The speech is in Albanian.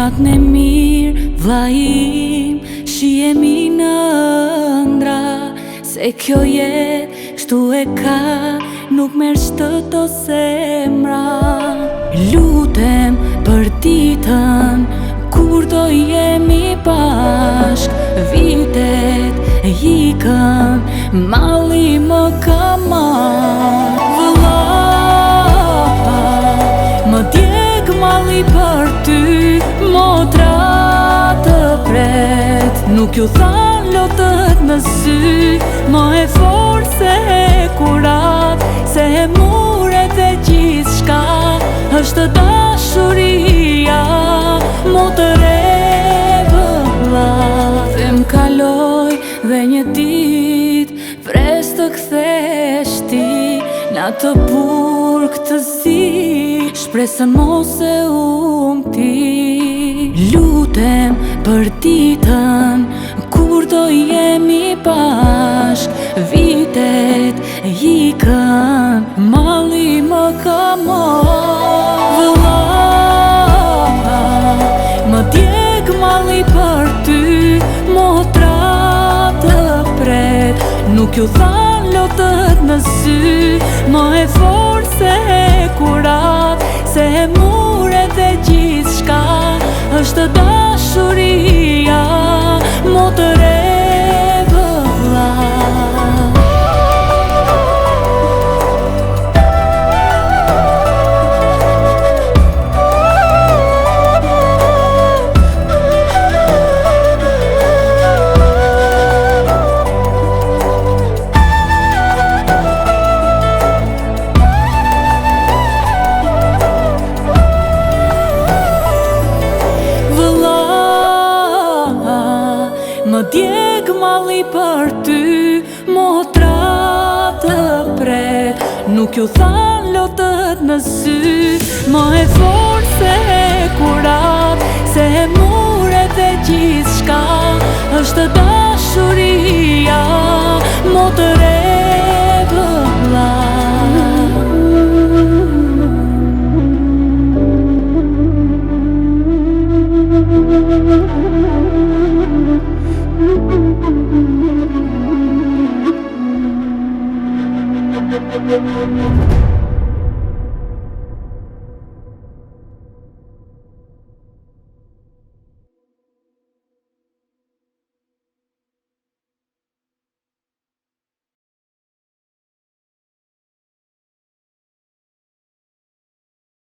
natën e mirë, vlla im, shihemi në ëndra, se kjo jetë kështu e ka, nuk merr shtët ose emra. Lutem për ditën kur do jemi bashk, vitet e ikën, malli më ka marrë. Vëlla, më djeg malli për ty, motra të pret, nuk ju than lotët në sy, më e fortë se e kurat, se e muret e gjithë shka, është dashuria, motër e vëlla. Them kaloj dhe një dit, pres të kthesh ti, në atë burg të zi, shpresën mos e ti. Lutem për ditën kur do jemi bashk, vitet e ikën, malli më ka marrë. Vëlla, më djeg malli për ty, motra të pret, nuk ju than lotët në sy, më e fortë se e kurat, se e muret e gjithë shka, është dashuria, motër e vëlla. Më djeg malli për ty, motra të pret, nuk ju than lotët në sy, më e fortë se e kurat, se e muret e gjithë shka, është dashuria, motër e vëlla. Thank you.